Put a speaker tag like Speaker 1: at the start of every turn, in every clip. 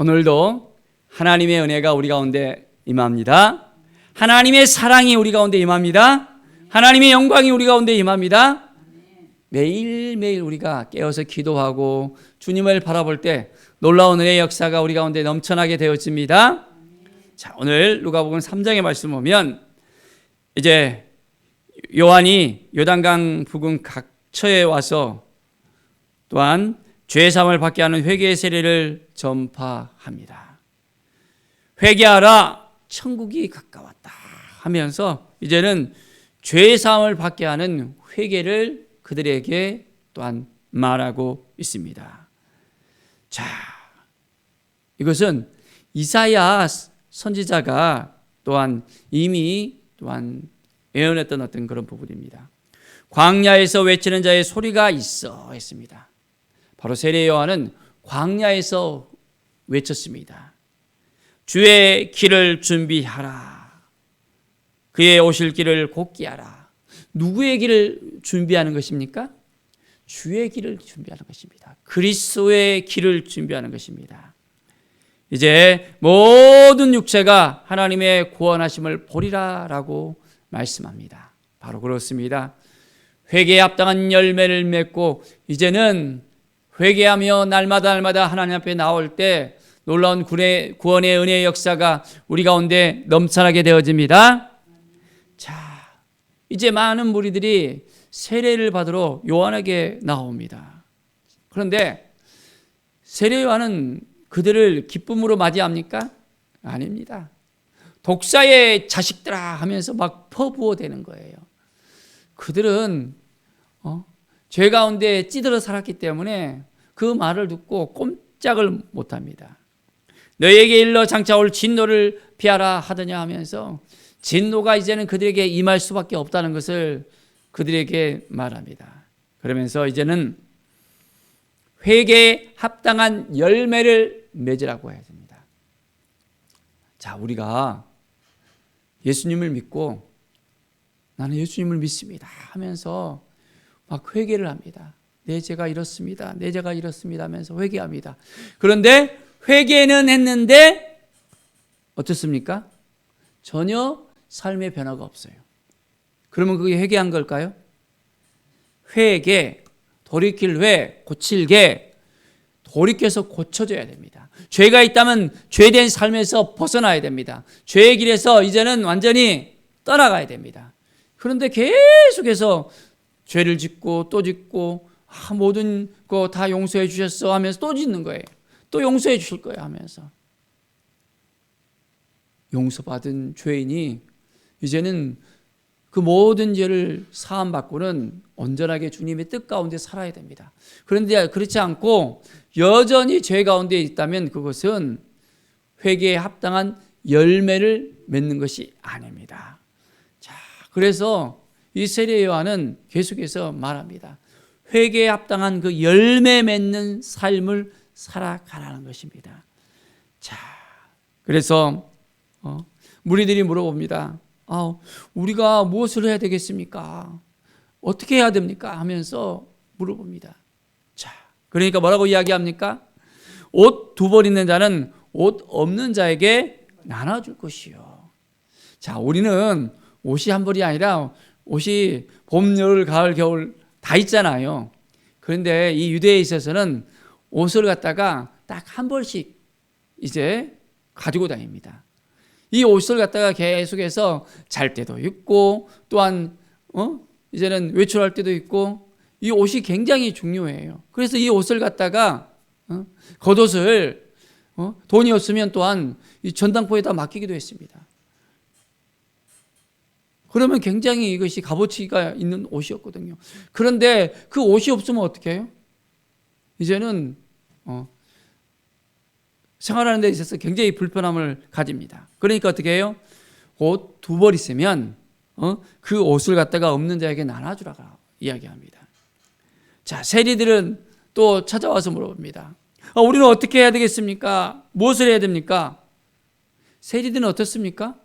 Speaker 1: 오늘도 하나님의 은혜가 우리 가운데 임합니다. 하나님의 사랑이 우리 가운데 임합니다. 하나님의 영광이 우리 가운데 임합니다. 매일매일 우리가 깨어서 기도하고 주님을 바라볼 때 놀라운 은혜의 역사가 우리 가운데 넘쳐나게 되어집니다. 자, 오늘 누가복음 3장의 말씀 보면 이제 요한이 요단강 부근 각처에 와서 또한 죄사함을 받게 하는 회개의 세례를 전파합니다. 회개하라, 천국이 가까웠다 하면서 이제는 죄사함을 받게 하는 회개를 그들에게 또한 말하고 있습니다. 자, 이것은 이사야 선지자가 또한 이미 또한 예언했던 어떤 그런 부분입니다. 광야에서 외치는 자의 소리가 있어 했습니다. 바로 세례 요한은 광야에서 외쳤습니다. 주의 길을 준비하라. 그의 오실 길을 곧게 하라. 누구의 길을 준비하는 것입니까? 주의 길을 준비하는 것입니다. 그리스도의 길을 준비하는 것입니다. 이제 모든 육체가 하나님의 구원하심을 보리라라고 말씀합니다. 바로 그렇습니다. 회개에 합당한 열매를 맺고 이제는 회개하며 날마다 하나님 앞에 나올 때 놀라운 구원의 은혜의 역사가 우리 가운데 넘쳐나게 되어집니다. 자, 이제 많은 무리들이 세례를 받으러 요한에게 나옵니다. 그런데 세례 요한은 그들을 기쁨으로 맞이합니까? 아닙니다. 독사의 자식들아 하면서 막 퍼부어대는 거예요. 그들은 죄 가운데 찌들어 살았기 때문에 그 말을 듣고 꼼짝을 못합니다. 너희에게 일러 장차 올 진노를 피하라 하더냐 하면서 진노가 이제는 그들에게 임할 수밖에 없다는 것을 그들에게 말합니다. 그러면서 이제는 회개에 합당한 열매를 맺으라고 해야 됩니다. 자, 우리가 예수님을 믿고 나는 예수님을 믿습니다 하면서 막 회개를 합니다. 내 죄가 이렇습니다. 내 죄가 이렇습니다 하면서 회개합니다. 그런데 회개는 했는데 어떻습니까? 전혀 삶의 변화가 없어요. 그러면 그게 회개한 걸까요? 회개, 돌이킬 회, 고칠 개, 돌이켜서 고쳐져야 됩니다. 죄가 있다면 죄된 삶에서 벗어나야 됩니다. 죄의 길에서 이제는 완전히 떠나가야 됩니다. 그런데 계속해서 죄를 짓고 또 짓고 모든 거 다 용서해 주셨어 하면서 또 짓는 거예요. 또 용서해 주실 거예요 하면서 용서받은 죄인이 이제는 그 모든 죄를 사함받고는 온전하게 주님의 뜻 가운데 살아야 됩니다. 그런데 그렇지 않고 여전히 죄 가운데 있다면 그것은 회개에 합당한 열매를 맺는 것이 아닙니다. 자, 그래서 이 세례 요한은 계속해서 말합니다. 회개에 합당한 그 열매 맺는 삶을 살아가라는 것입니다. 자, 그래서 무리들이 물어봅니다. 우리가 무엇을 해야 되겠습니까? 어떻게 해야 됩니까? 하면서 물어봅니다. 자, 그러니까 뭐라고 이야기합니까? 옷 2벌 있는 자는 옷 없는 자에게 나눠줄 것이요. 자, 우리는 옷이 1벌이 아니라 옷이 봄, 여름, 가을, 겨울 다 있잖아요. 그런데 이 유대에 있어서는 옷을 갖다가 딱 1벌씩 이제 가지고 다닙니다. 이 옷을 갖다가 계속해서 잘 때도 입고 또한 이제는 외출할 때도 입고 이 옷이 굉장히 중요해요. 그래서 이 옷을 갖다가 겉옷을 돈이 없으면 또한 이 전당포에다 맡기기도 했습니다. 그러면 굉장히 이것이 값어치가 있는 옷이었거든요. 그런데 그 옷이 없으면 어떻게 해요? 이제는 생활하는 데 있어서 굉장히 불편함을 가집니다. 그러니까 어떻게 해요? 옷 2벌 있으면 그 옷을 갖다가 없는 자에게 나눠주라고 이야기합니다. 자, 세리들은 또 찾아와서 물어봅니다. 우리는 어떻게 해야 되겠습니까? 무엇을 해야 됩니까? 세리들은 어떻습니까?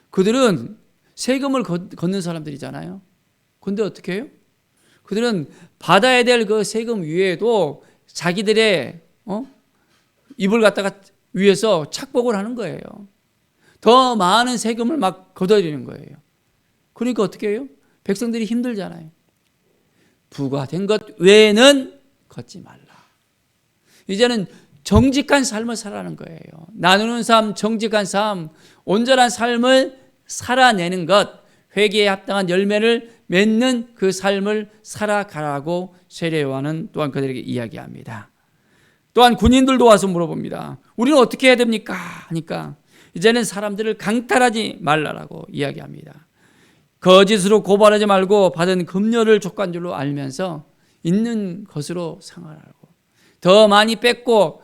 Speaker 1: 그들은 세금을 걷는 사람들이잖아요. 그런데 어떻게 해요? 그들은 받아야 될 그 세금 위에도 자기들의 입을 갖다가 위해서 착복을 하는 거예요. 더 많은 세금을 막 걷어들이는 거예요. 그러니까 어떻게 해요? 백성들이 힘들잖아요. 부과된 것 외에는 걷지 말라. 이제는 정직한 삶을 살아가는 거예요. 나누는 삶, 정직한 삶, 온전한 삶을 살아내는 것, 회개에 합당한 열매를 맺는 그 삶을 살아가라고 세례 요한은 또한 그들에게 이야기합니다. 또한 군인들도 와서 물어봅니다. 우리는 어떻게 해야 됩니까? 하니까 이제는 사람들을 강탈하지 말라라고 이야기합니다. 거짓으로 고발하지 말고 받은 급료를 족간줄로 알면서 있는 것으로 상환하라고. 더 많이 뺏고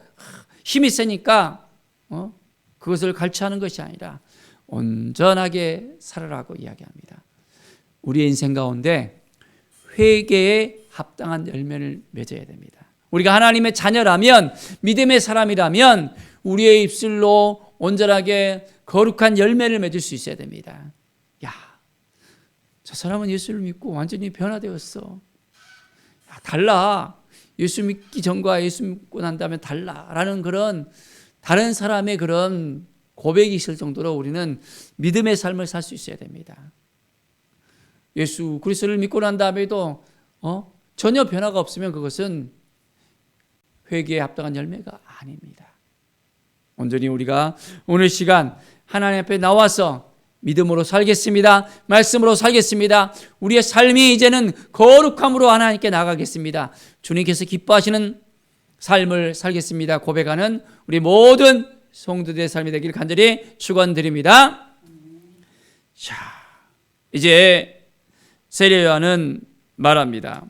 Speaker 1: 힘이 세니까 그것을 갈취하는 것이 아니라 온전하게 살아라고 이야기합니다. 우리의 인생 가운데 회개에 합당한 열매를 맺어야 됩니다. 우리가 하나님의 자녀라면, 믿음의 사람이라면 우리의 입술로 온전하게 거룩한 열매를 맺을 수 있어야 됩니다. 야, 저 사람은 예수를 믿고 완전히 변화되었어. 야, 달라. 예수 믿기 전과 예수 믿고 난 다음에 달라라는 그런 다른 사람의 그런 고백이 있을 정도로 우리는 믿음의 삶을 살 수 있어야 됩니다. 예수 그리스도를 믿고 난 다음에도 전혀 변화가 없으면 그것은 회개에 합당한 열매가 아닙니다. 온전히 우리가 오늘 시간 하나님 앞에 나와서 믿음으로 살겠습니다. 말씀으로 살겠습니다. 우리의 삶이 이제는 거룩함으로 하나님께 나가겠습니다. 주님께서 기뻐하시는 삶을 살겠습니다. 고백하는 우리 모든 성도들의 삶이 되길 간절히 축원드립니다. 자, 이제 세례 요한은 말합니다.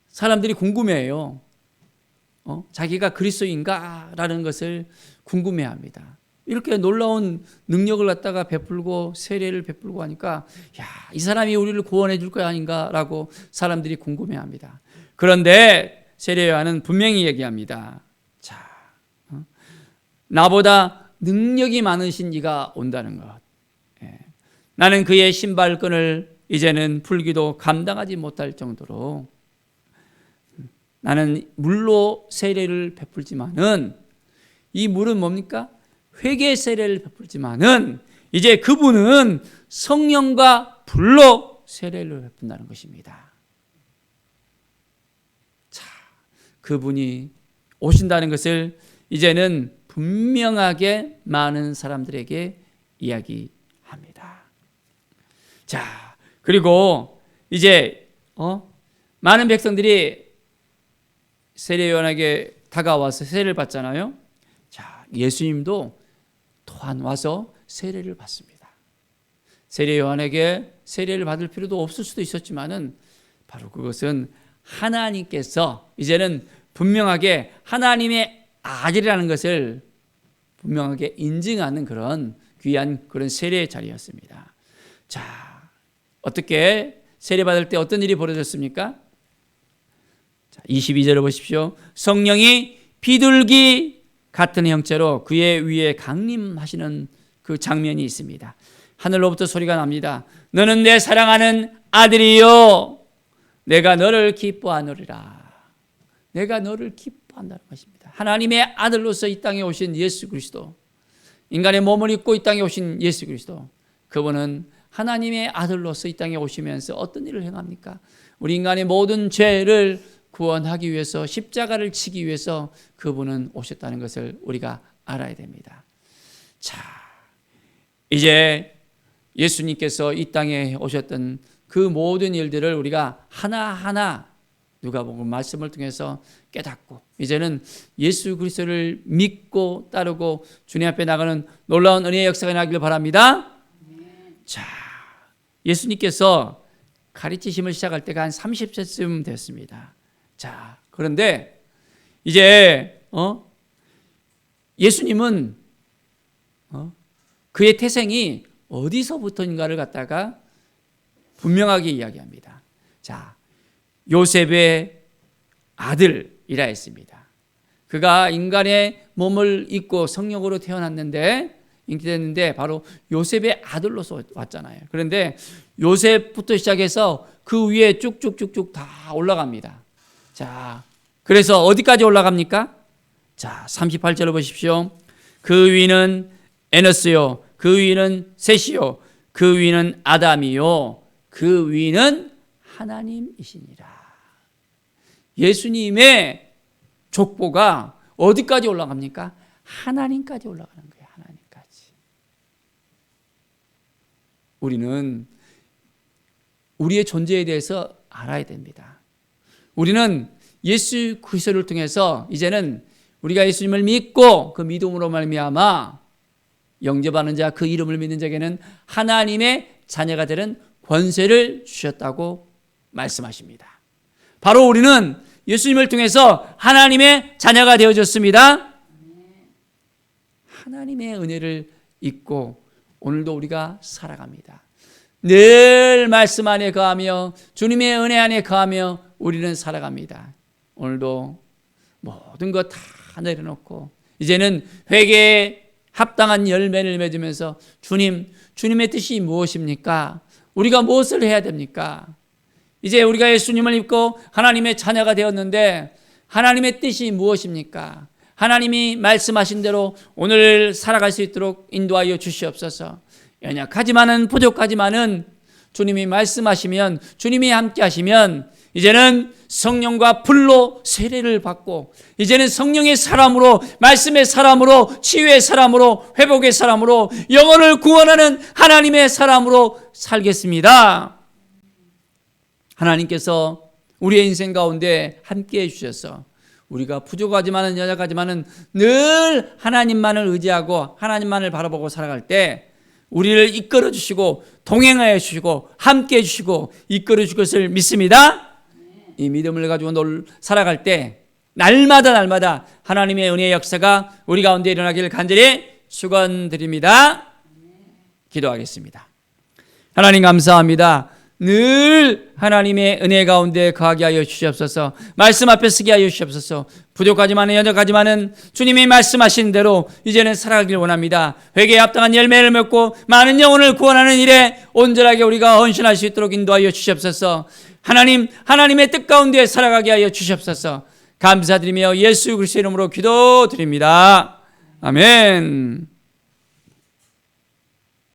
Speaker 1: 사람들이 궁금해해요. 자기가 그리스도인가라는 것을 궁금해합니다. 이렇게 놀라운 능력을 갖다가 베풀고 세례를 베풀고 하니까 야, 이 사람이 우리를 구원해 줄 거 아닌가라고 사람들이 궁금해합니다. 그런데 세례 요한은 분명히 얘기합니다. 자, 나보다 능력이 많으신 이가 온다는 것. 나는 그의 신발끈을 이제는 풀기도 감당하지 못할 정도로 나는 물로 세례를 베풀지만은 이 물은 뭡니까? 회개 세례를 베풀지만은 이제 그분은 성령과 불로 세례를 베푼다는 것입니다. 자, 그분이 오신다는 것을 이제는 분명하게 많은 사람들에게 이야기합니다. 자, 그리고 이제 많은 백성들이 세례 요한에게 다가와서 세례를 받잖아요. 자, 예수님도 또한 와서 세례를 받습니다. 세례 요한에게 세례를 받을 필요도 없을 수도 있었지만은 바로 그것은 하나님께서 이제는 분명하게 하나님의 아들이라는 것을 분명하게 인증하는 그런 귀한 그런 세례의 자리였습니다. 자, 어떻게 세례 받을 때 어떤 일이 벌어졌습니까? 22절을 보십시오. 성령이 비둘기 같은 형체로 그의 위에 강림하시는 그 장면이 있습니다. 하늘로부터 소리가 납니다. 너는 내 사랑하는 아들이요 내가 너를 기뻐하노리라. 내가 너를 기뻐한다는 것입니다. 하나님의 아들로서 이 땅에 오신 예수 그리스도, 인간의 몸을 입고 이 땅에 오신 예수 그리스도, 그분은 하나님의 아들로서 이 땅에 오시면서 어떤 일을 행합니까? 우리 인간의 모든 죄를 구원하기 위해서 십자가를 치기 위해서 그분은 오셨다는 것을 우리가 알아야 됩니다. 자, 이제 예수님께서 이 땅에 오셨던 그 모든 일들을 우리가 하나하나 누가복음 말씀을 통해서 깨닫고 이제는 예수 그리스도를 믿고 따르고 주님 앞에 나가는 놀라운 은혜의 역사가 나기를 바랍니다. 자, 예수님께서 가르치심을 시작할 때가 한 30세쯤 됐습니다. 자, 그런데 이제 예수님은 그의 태생이 어디서부터인가를 갖다가 분명하게 이야기합니다. 자, 요셉의 아들이라 했습니다. 그가 인간의 몸을 입고 성령으로 태어났는데 인기됐는데 바로 요셉의 아들로서 왔잖아요. 그런데 요셉부터 시작해서 그 위에 쭉쭉쭉쭉 다 올라갑니다. 자, 그래서 어디까지 올라갑니까? 자, 38절을 보십시오. 그 위는 에너스요, 그 위는 셋이요, 그 위는 아담이요, 그 위는 하나님이시니라. 예수님의 족보가 어디까지 올라갑니까? 하나님까지 올라가는 거예요. 하나님까지. 우리는 우리의 존재에 대해서 알아야 됩니다. 우리는 예수 그리스도를 통해서 이제는 우리가 예수님을 믿고 그 믿음으로 말미암아 영접하는 자, 그 이름을 믿는 자에게는 하나님의 자녀가 되는 권세를 주셨다고 말씀하십니다. 바로 우리는 예수님을 통해서 하나님의 자녀가 되어졌습니다. 하나님의 은혜를 잊고 오늘도 우리가 살아갑니다. 늘 말씀 안에 거하며 주님의 은혜 안에 거하며 우리는 살아갑니다. 오늘도 모든 것 다 내려놓고 이제는 회개에 합당한 열매를 맺으면서 주님의 뜻이 무엇입니까? 우리가 무엇을 해야 됩니까? 이제 우리가 예수님을 믿고 하나님의 자녀가 되었는데 하나님의 뜻이 무엇입니까? 하나님이 말씀하신 대로 오늘 살아갈 수 있도록 인도하여 주시옵소서. 연약하지만은 부족하지만은 주님이 말씀하시면 주님이 함께 하시면 이제는 성령과 불로 세례를 받고 이제는 성령의 사람으로 말씀의 사람으로 치유의 사람으로 회복의 사람으로 영혼을 구원하는 하나님의 사람으로 살겠습니다. 하나님께서 우리의 인생 가운데 함께해 주셔서 우리가 부족하지만은 연약하지만은 늘 하나님만을 의지하고 하나님만을 바라보고 살아갈 때 우리를 이끌어 주시고 동행하여 주시고 함께해 주시고 이끌어 주실 것을 믿습니다. 이 믿음을 가지고 살아갈 때 날마다 하나님의 은혜의 역사가 우리 가운데 일어나기를 간절히 축원드립니다. 기도하겠습니다. 하나님 감사합니다. 늘 하나님의 은혜 가운데 거하게 하여 주시옵소서. 말씀 앞에 서게 하여 주시옵소서. 부족하지만은 연약하지만은 주님이 말씀하신 대로 이제는 살아가길 원합니다. 회개에 합당한 열매를 맺고 많은 영혼을 구원하는 일에 온전하게 우리가 헌신할 수 있도록 인도하여 주시옵소서. 하나님의 뜻 가운데 살아가게 하여 주시옵소서. 감사드리며 예수 그리스도의 이름으로 기도드립니다. 아멘.